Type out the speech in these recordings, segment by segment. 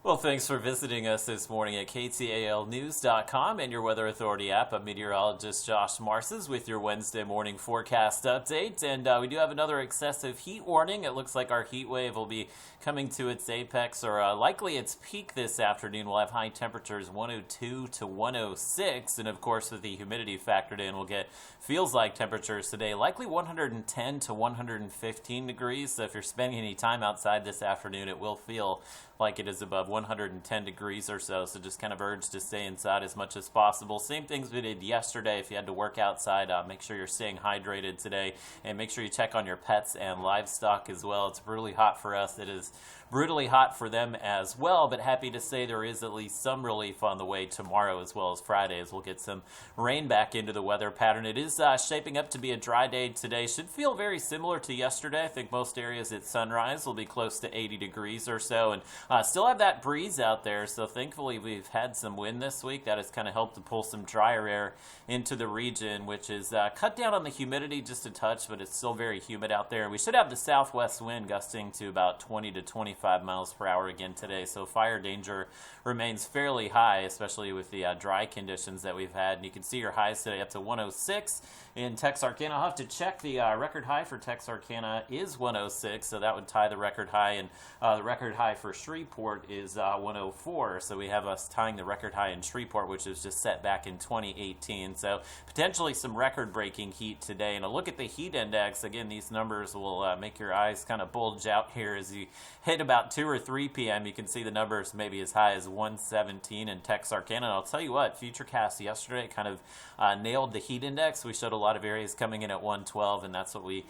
Well, thanks for visiting us this morning at ktalnews.com and your Weather Authority app. I'm meteorologist Josh Marces with your Wednesday morning forecast update. And we do have another excessive heat warning. It looks like our heat wave will be coming to its apex or likely its peak this afternoon. We'll have high temperatures 102 to 106. And of course, with the humidity factored in, we'll get feels like temperatures today, likely 110 to 115 degrees. So if you're spending any time outside this afternoon, it will feel like it is above 110 degrees or so, so just kind of urge to stay inside as much as possible. Same things we did yesterday. If you had to work outside, make sure you're staying hydrated today, and make sure you check on your pets and livestock as well. It's brutally hot for us. It is brutally hot for them as well, but happy to say there is at least some relief on the way tomorrow as well as Friday, as we'll get some rain back into the weather pattern. It is shaping up to be a dry day today. Should feel very similar to yesterday. I think most areas at sunrise will be close to 80 degrees or so, and still have that breeze out there, so thankfully we've had some wind this week. That has kind of helped to pull some drier air into the region, which is cut down on the humidity just a touch, but it's still very humid out there. We should have the southwest wind gusting to about 20 to 25 miles per hour again today, so fire danger remains fairly high, especially with the dry conditions that we've had. And you can see your highs today up to 106 in Texarkana. I'll have to check the record high for Texarkana is 106, so that would tie the record high, and the record high for Shreveport is 104, so we have us tying the record high in Shreveport, which was just set back in 2018. So potentially some record-breaking heat today. And a look at the heat index, again, these numbers will make your eyes kind of bulge out here as you hit about 2 or 3 p.m. You can see the numbers maybe as high as 117 in Texarkana. And I'll tell you what, Futurecast yesterday kind of nailed the heat index. We showed a lot of areas coming in at 112, and that's what we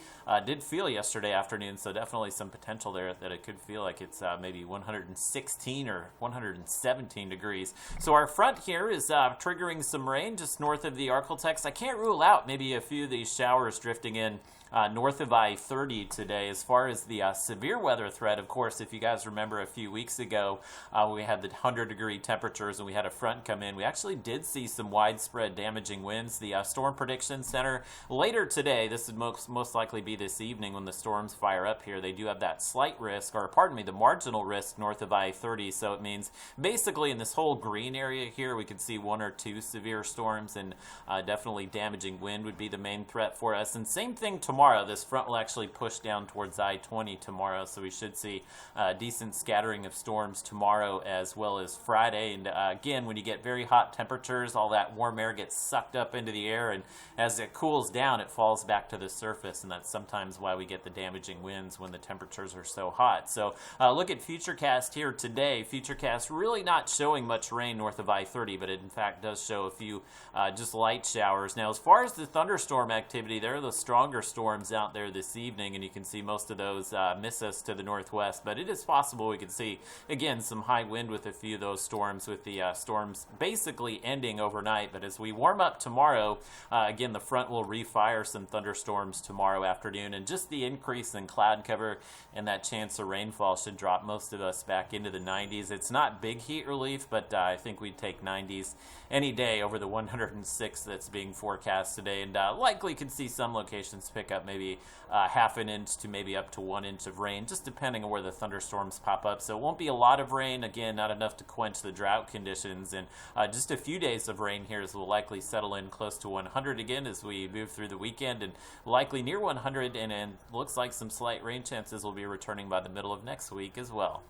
did feel yesterday afternoon. So definitely some potential there that it could feel like it's maybe 116 or 117 degrees. So our front here is triggering some rain just north of the Arklatex. I can't rule out maybe a few of these showers drifting in north of I-30 today. As far as the severe weather threat, of course, if you guys remember a few weeks ago, we had the 100-degree temperatures and we had a front come in. We actually did see some widespread damaging winds. The Storm Prediction Center later today, this would most likely be this evening when the storms fire up here, they do have that slight risk, or pardon me, the marginal risk north of I-30. So it means basically in this whole green area here, we could see 1 or 2 severe storms, and definitely damaging wind would be the main threat for us. And same thing tomorrow. This front will actually push down towards I-20 tomorrow, so we should see a decent scattering of storms tomorrow as well as Friday. And again, when you get very hot temperatures, all that warm air gets sucked up into the air, and as it cools down, it falls back to the surface, and that's sometimes why we get the damaging winds when the temperatures are so hot. So look at Futurecast here today. Futurecast really not showing much rain north of I-30, but it in fact does show a few just light showers. Now, as far as the thunderstorm activity, there are the stronger storms out there this evening, and you can see most of those miss us to the northwest, but it is possible we could see, again, some high wind with a few of those storms, with the storms basically ending overnight. But as we warm up tomorrow, again, the front will refire some thunderstorms tomorrow afternoon, and just the increase in cloud cover and that chance of rainfall should drop most of us back into the 90s. It's not big heat relief, but I think we'd take 90s any day over the 106 that's being forecast today, and likely could see some locations pick up maybe half an inch to maybe up to 1 inch of rain, just depending on where the thunderstorms pop up. So it won't be a lot of rain, again, not enough to quench the drought conditions, and just a few days of rain here as we'll likely settle in close to 100 again as we move through the weekend, and likely near 100, and looks like some slight rain chances will be returning by the middle of next week as well.